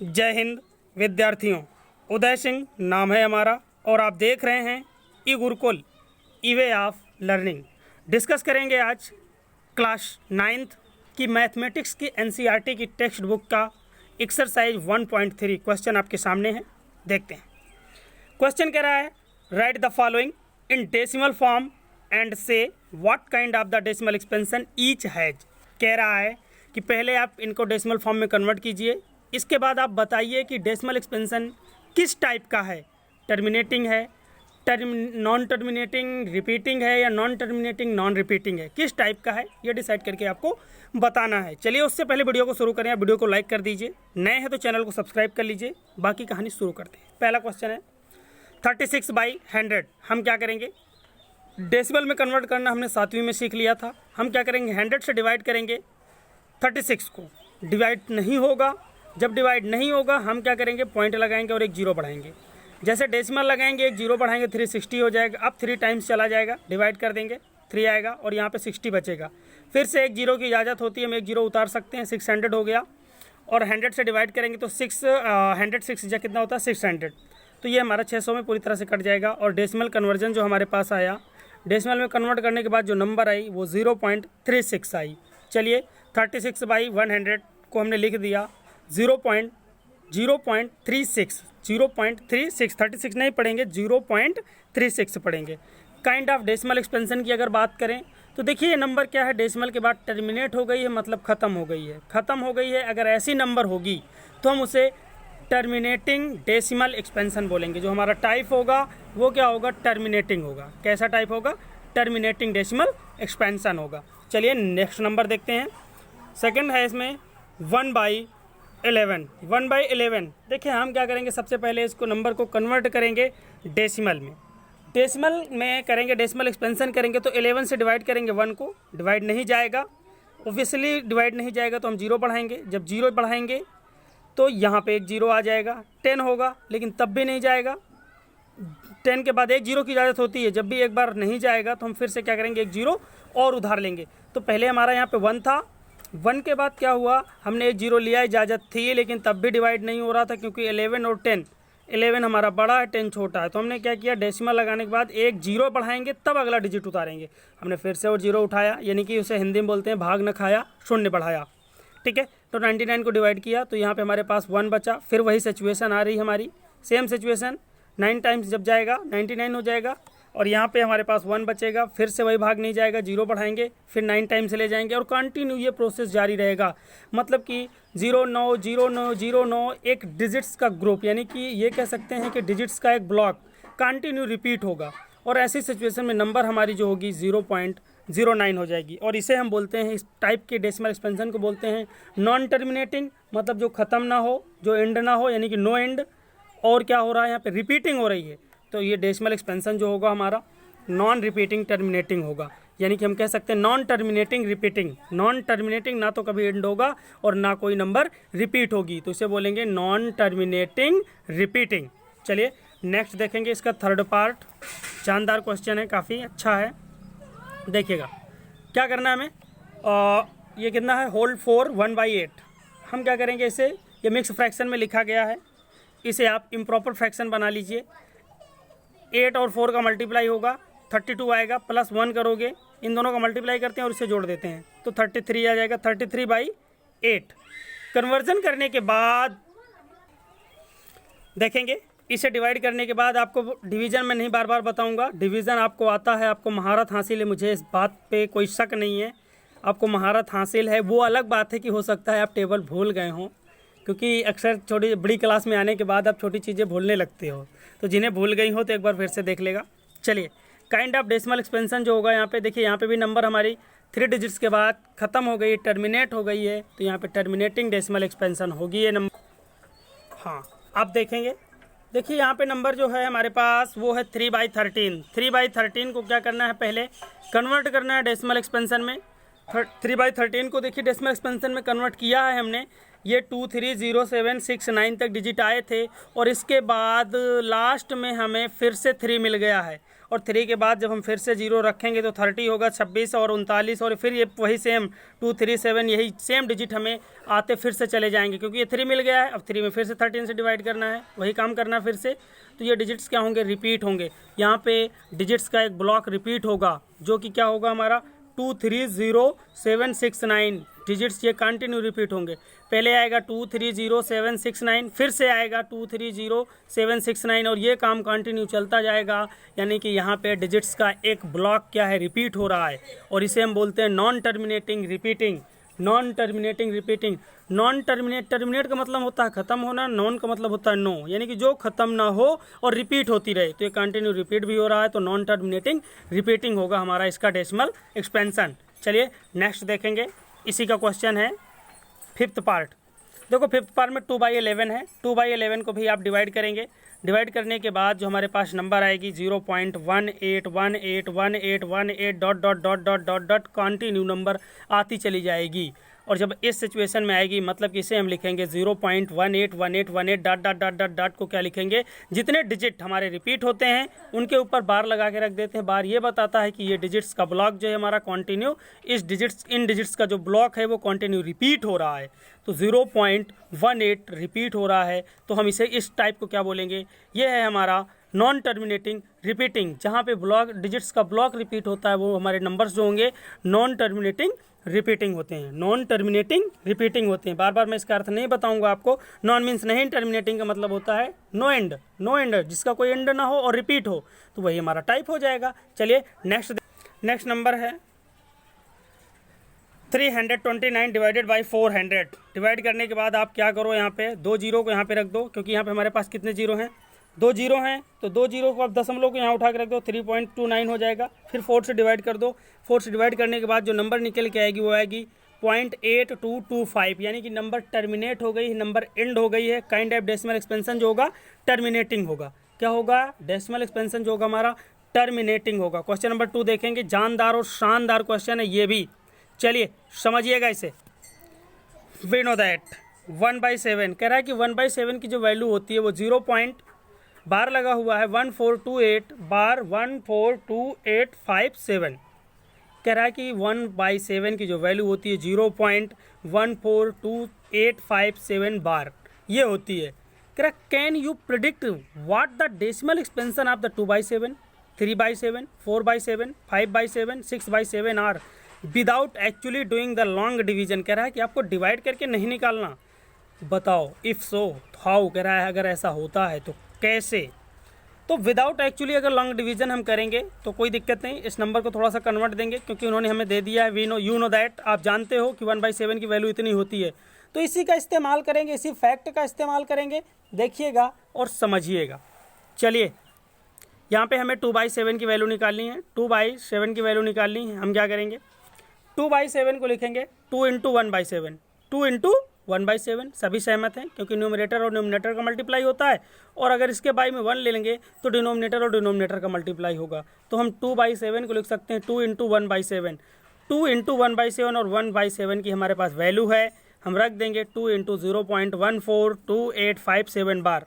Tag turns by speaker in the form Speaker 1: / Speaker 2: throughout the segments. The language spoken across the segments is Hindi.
Speaker 1: जय हिंद विद्यार्थियों, उदय सिंह नाम है हमारा और आप देख रहे हैं E Gurukul E way of learning. Discuss करेंगे आज क्लास 9th की मैथमेटिक्स की एनसीईआरटी की टेक्स्ट बुक का एक्सरसाइज 1.3 क्वेश्चन आपके सामने है। देखते हैं। क्वेश्चन कह रहा है write the following in decimal form and say what kind of the decimal expansion each has. कह रहा है कि पहले आप इनको डेसिमल फॉर्म में कन्वर्ट कीजिए, इसके बाद आप बताइए कि डेसिमल एक्सपेंशन किस टाइप का है, टर्मिनेटिंग है, नॉन टर्मिनेटिंग रिपीटिंग है या नॉन टर्मिनेटिंग नॉन रिपीटिंग है, किस टाइप का है ये डिसाइड करके आपको बताना है। चलिए उससे पहले वीडियो को शुरू करें। आप वीडियो को लाइक कर दीजिए, नए हैं तो चैनल को सब्सक्राइब कर लीजिए। बाकी कहानी शुरू करते हैं। पहला क्वेश्चन है 36/100। हम क्या करेंगे, डेसिमल में कन्वर्ट करना हमने 7वीं में सीख लिया था। हम क्या करेंगे, 100 से डिवाइड करेंगे 36 को। डिवाइड नहीं होगा, जब डिवाइड नहीं होगा हम क्या करेंगे, पॉइंट लगाएंगे और एक जीरो बढ़ाएंगे। जैसे डेसिमल लगाएंगे एक जीरो बढ़ाएंगे 360 हो जाएगा। अब 3 टाइम्स चला जाएगा, डिवाइड कर देंगे 3 आएगा और यहाँ पे 60 बचेगा। फिर से एक जीरो की इजाज़त होती है, हम एक जीरो उतार सकते हैं। 600 हो गया और 100 से डिवाइड करेंगे तो 106 या कितना होता है 600। तो ये हमारा 600 में पूरी तरह से कट जाएगा। और डेसिमल कन्वर्जन जो हमारे पास आया, डेसिमल में कन्वर्ट करने के बाद जो नंबर आई वो 0.36 आई। चलिए 36/100 को हमने लिख दिया 0.36 36 नहीं पढ़ेंगे, 0.36 पढ़ेंगे। काइंड ऑफ डेसिमल एक्सपेंशन की अगर बात करें तो देखिए ये नंबर क्या है, डेसिमल के बाद टर्मिनेट हो गई है, मतलब ख़त्म हो गई है। ख़त्म हो गई है अगर ऐसी नंबर होगी तो हम उसे टर्मिनेटिंग डेसिमल एक्सपेंशन बोलेंगे। जो हमारा टाइप होगा वो क्या होगा, टर्मिनेटिंग होगा। कैसा टाइप होगा, टर्मिनेटिंग डेसिमल एक्सपेंशन होगा। चलिए नेक्स्ट नंबर देखते हैं। सेकंड है इसमें 1/11। 1/11 देखिए हम क्या करेंगे, सबसे पहले इसको नंबर को कन्वर्ट करेंगे डेसिमल में। डेसिमल में करेंगे, डेसिमल एक्सपेंशन करेंगे तो 11 से डिवाइड करेंगे 1 को। डिवाइड नहीं जाएगा, ऑब्वियसली डिवाइड नहीं जाएगा तो हम जीरो बढ़ाएंगे। जब जीरो बढ़ाएंगे तो यहाँ पे एक जीरो आ जाएगा। 10 होगा लेकिन तब भी नहीं जाएगा। 10 के बाद एक जीरो की इजाज़त होती है, जब भी एक बार नहीं जाएगा तो हम फिर से क्या करेंगे, एक जीरो और उधार लेंगे। तो पहले हमारा यहाँ पे 1 था, 1 के बाद क्या हुआ, हमने एक जीरो लिया, इजाज़त थी लेकिन तब भी डिवाइड नहीं हो रहा था क्योंकि 11 और 10, 11 हमारा बड़ा है 10 छोटा है। तो हमने क्या किया, डेसिमल लगाने के बाद एक जीरो बढ़ाएंगे तब अगला डिजिट उतारेंगे। हमने फिर से और जीरो उठाया, यानी कि उसे हिंदी में बोलते हैं भाग न खाया, शून्य बढ़ाया। ठीक है, तो 99 को डिवाइड किया तो यहाँ पे हमारे पास 1 बचा। फिर वही सिचुएशन आ रही हमारी, सेम सिचुएशन। 9 टाइम्स जब जाएगा 99 हो जाएगा और यहाँ पे हमारे पास 1 बचेगा। फिर से वही भाग नहीं जाएगा, जीरो बढ़ाएंगे, फिर 9 टाइम्स ले जाएंगे और कंटिन्यू ये प्रोसेस जारी रहेगा। मतलब कि 0 9 0 9 0 9 एक डिजिट्स का ग्रुप, यानी कि ये कह सकते हैं कि डिजिट्स का एक ब्लॉक कंटिन्यू रिपीट होगा। और ऐसी सिचुएशन में नंबर हमारी जो होगी 0.09 हो जाएगी। और इसे हम बोलते हैं, इस टाइप के डेसिमल एक्सपेंशन को बोलते हैं नॉन टर्मिनेटिंग, मतलब जो ख़त्म ना हो, जो एंड ना हो, यानी कि नो एंड। और क्या हो रहा है यहाँ पे, रिपीटिंग हो रही है। तो ये डेसिमल एक्सपेंशन जो होगा हमारा नॉन रिपीटिंग टर्मिनेटिंग होगा। यानी कि हम कह सकते हैं non terminating repeating. Non terminating ना तो कभी एंड होगा और ना कोई नंबर रिपीट होगी, तो इसे बोलेंगे नॉन टर्मिनेटिंग रिपीटिंग। चलिए नेक्स्ट देखेंगे, इसका थर्ड पार्ट। शानदार क्वेश्चन है, काफ़ी अच्छा है। देखिएगा क्या करना है हमें, ये कितना है, होल 4 1/8। हम क्या करेंगे, इसे ये मिक्स फ्रैक्शन में लिखा गया है, इसे आप इम्प्रॉपर फ्रैक्शन बना लीजिए। 8 और 4 का मल्टीप्लाई होगा 32 आएगा, प्लस 1 करोगे, इन दोनों का मल्टीप्लाई करते हैं और इसे जोड़ देते हैं तो 33 आ जाएगा। 33/8 कन्वर्जन करने के बाद देखेंगे, इसे डिवाइड करने के बाद आपको डिवीज़न में नहीं बार बार बताऊंगा, डिवीज़न आपको आता है, आपको महारत हासिल है, मुझे इस बात पे कोई शक नहीं है, आपको महारत हासिल है। वो अलग बात है कि हो सकता है आप टेबल भूल गए हों, क्योंकि अक्सर छोटी बड़ी क्लास में आने के बाद आप छोटी चीज़ें भूलने लगते हो। तो जिन्हें भूल गई हो तो एक बार फिर से देख लेगा। चलिए काइंड ऑफ डेसिमल एक्सपेंशन जो होगा यहाँ पे देखिए, यहाँ पे भी नंबर हमारी 3 डिजिट्स के बाद ख़त्म हो गई, टर्मिनेट हो गई है, तो यहाँ पे टर्मिनेटिंग डेसिमल एक्सपेंशन होगी ये नंबर। हाँ आप देखेंगे, देखिए यहाँ पे नंबर जो है हमारे पास वो है 3/13। 3/13 को क्या करना है, पहले कन्वर्ट करना है डेसिमल एक्सपेंशन में। 3/13 को देखिए डेसिमल एक्सपेंशन में कन्वर्ट किया है हमने। ये 2 3 0 7 6 9 तक डिजिट आए थे और इसके बाद लास्ट में हमें फिर से 3 मिल गया है और 3 के बाद जब हम फिर से 0 रखेंगे तो 30 होगा, 26 और 39, और फिर ये वही सेम 2 3 7 यही सेम डिजिट हमें आते फिर से चले जाएंगे, क्योंकि ये 3 मिल गया है। अब 3 में फिर से 13 से डिवाइड करना है, वही काम करना है फिर से। तो ये डिजिट्स क्या होंगे, रिपीट होंगे। यहाँ पे डिजिट्स का एक ब्लॉक रिपीट होगा, जो कि क्या होगा हमारा 230769 डिजिट्स ये कंटिन्यू रिपीट होंगे। पहले आएगा 230769, फिर से आएगा 230769, और ये काम कंटिन्यू चलता जाएगा। यानी कि यहाँ पे डिजिट्स का एक ब्लॉक क्या है, रिपीट हो रहा है, और इसे हम बोलते हैं non terminating repeating. Non terminating repeating, non terminate का मतलब होता है खत्म होना, नॉन का मतलब होता है नो, यानी कि जो खत्म ना हो और रिपीट होती रहे। तो ये कंटिन्यू रिपीट भी हो रहा है, तो नॉन टर्मिनेटिंग रिपीटिंग होगा हमारा इसका डेसिमल एक्सपेंशन। चलिए नेक्स्ट देखेंगे, इसी का क्वेश्चन है 5th पार्ट। देखो 5th पार्ट में 2/11 है, 2/11 को भी आप डिवाइड करेंगे। डिवाइड करने के बाद जो हमारे पास नंबर आएगी 0.18181818 dot dot dot dot dot dot continue number आती चली जाएगी। और जब इस सिचुएशन में आएगी, मतलब कि इसे हम लिखेंगे 0.181818 dot dot dot dot dot को क्या लिखेंगे, जितने डिजिट हमारे रिपीट होते हैं उनके ऊपर बार लगा के रख देते हैं। बार ये बताता है कि ये डिजिट्स का ब्लॉक जो है हमारा कंटिन्यू इन डिजिट्स का जो ब्लॉक है वो कंटिन्यू रिपीट हो रहा है। तो 0.18 रिपीट हो रहा है, तो हम इसे इस टाइप को क्या बोलेंगे, ये है हमारा नॉन टर्मिनेटिंग रिपीटिंग। जहाँ पे ब्लॉक डिजिट्स का ब्लॉक रिपीट होता है वो हमारे नंबर्स जो होंगे नॉन टर्मिनेटिंग रिपीटिंग होते हैं, नॉन टर्मिनेटिंग रिपीटिंग होते हैं। बार बार मैं इसका अर्थ नहीं बताऊंगा आपको। नॉन मीन्स नहीं, टर्मिनेटिंग का मतलब होता है नो एंड, नो एंड जिसका कोई एंड ना हो और रिपीट हो, तो वही हमारा टाइप हो जाएगा। चलिए नेक्स्ट नंबर है 329 डिवाइडेड बाई 400। डिवाइड करने के बाद आप क्या करो, यहाँ पे 2 जीरो को यहाँ पे रख दो, क्योंकि यहाँ पे हमारे पास कितने जीरो हैं, 2 जीरो हैं, तो 2 जीरो को आप दशमलव को यहाँ उठा के रख दो, 3.29 हो जाएगा। फिर 4 से डिवाइड कर दो, 4 से डिवाइड करने के बाद जो नंबर निकल के आएगी वो आएगी 0.8225, यानी कि नंबर टर्मिनेट हो गई, नंबर एंड हो गई है। काइंड ऑफ डेसिमल एक्सपेंशन जो होगा टर्मिनेटिंग होगा। क्या होगा, डेसिमल एक्सपेंशन जो होगा हमारा टर्मिनेटिंग होगा। क्वेश्चन नंबर 2 देखेंगे, जानदार और शानदार क्वेश्चन है ये भी। चलिए समझिएगा इसे। वी नो दैट 1/7 कह रहा है कि 1/7 की जो वैल्यू होती है वो 0. बार लगा हुआ है 1428 बार 142857। कह रहा है कि 1/7 की जो वैल्यू होती है 0.142857 बार ये होती है। कह रहा can you predict what the decimal expansion of the 2/7, 3/7, 4/7, 5/7, 6/7 are without actually doing the long division. कह रहा है कि आपको डिवाइड करके नहीं निकालना। बताओ इफ़ सो हाउ, कह रहा है अगर ऐसा होता है तो कैसे। तो विदाउट एक्चुअली अगर लॉन्ग डिवीजन हम करेंगे तो कोई दिक्कत नहीं, इस नंबर को थोड़ा सा कन्वर्ट देंगे, क्योंकि उन्होंने हमें दे दिया है we know you know that, आप जानते हो कि 1/7 की वैल्यू इतनी होती है। तो इसी का इस्तेमाल करेंगे, इसी फैक्ट का इस्तेमाल करेंगे, देखिएगा और समझिएगा। चलिए यहाँ पे हमें 2/7 की वैल्यू निकालनी है, 2/7 की वैल्यू निकालनी है। हम क्या करेंगे, 2/7 को लिखेंगे 2 × 1/7, 2 × 1/7। सभी सहमत हैं, क्योंकि न्यूमरेटर और डिनोमिनेटर का मल्टीप्लाई होता है, और अगर इसके बाई में 1 ले लेंगे तो डिनोमिनेटर और डिनोमिनेटर का मल्टीप्लाई होगा। तो हम 2/7 को लिख सकते हैं 2 × 1/7। 2 × 1/7 और 1/7 की हमारे पास वैल्यू है, हम रख देंगे 2 × 0.142857 बार।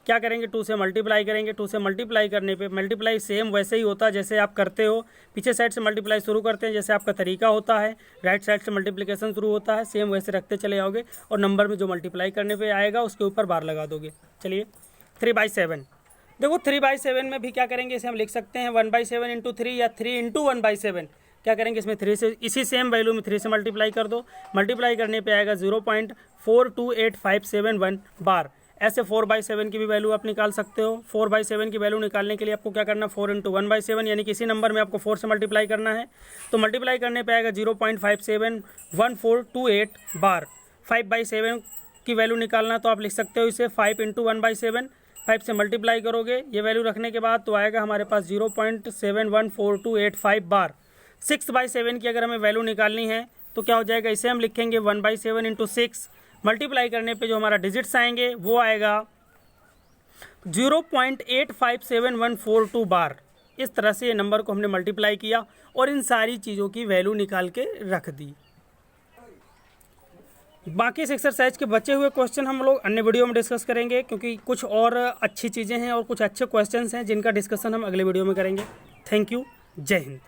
Speaker 1: क्या करेंगे, 2 से मल्टीप्लाई करेंगे। 2 से मल्टीप्लाई करने पे मल्टीप्लाई सेम वैसे ही होता है जैसे आप करते हो, पीछे साइड से मल्टीप्लाई शुरू करते हैं जैसे आपका तरीका होता है, राइट साइड से मल्टीप्लिकेशन शुरू होता है, सेम वैसे रखते चले जाओगे और नंबर में जो मल्टीप्लाई करने पे आएगा उसके ऊपर बार लगा दोगे। चलिए 3/7, देखो 3/7 में भी क्या करेंगे, इसे हम लिख सकते हैं 1/7 × 3 या 3 × 1/7। क्या करेंगे, इसमें 3 से इसी सेम वैल्यू में 3 से मल्टीप्लाई कर दो, मल्टीप्लाई करने पे आएगा 0.428571 बार। ऐसे 4/7 की भी वैल्यू आप निकाल सकते हो। 4/7 की वैल्यू निकालने के लिए आपको क्या करना, 4 × 1/7 यानी कि इसी नंबर में आपको 4 से मल्टीप्लाई करना है। तो मल्टीप्लाई करने पे आएगा 0.571428 बार। 5/7 की वैल्यू निकालना तो आप लिख सकते हो इसे 5 × 1/7। 5 से मल्टीप्लाई करोगे ये वैल्यू रखने के बाद तो आएगा हमारे पास 0.714285 बार। 6/7 की अगर हमें वैल्यू निकालनी है तो क्या हो जाएगा, इसे हम लिखेंगे 1/7 × 6। मल्टीप्लाई करने पे जो हमारा डिजिट्स आएंगे वो आएगा 0.857142 बार। इस तरह से ये नंबर को हमने मल्टीप्लाई किया और इन सारी चीज़ों की वैल्यू निकाल के रख दी। बाकी इस एक्सरसाइज के बचे हुए क्वेश्चन हम लोग अन्य वीडियो में डिस्कस करेंगे, क्योंकि कुछ और अच्छी चीज़ें हैं और कुछ अच्छे क्वेश्चंस हैं जिनका डिस्कशन हम अगले वीडियो में करेंगे। थैंक यू, जय हिंद।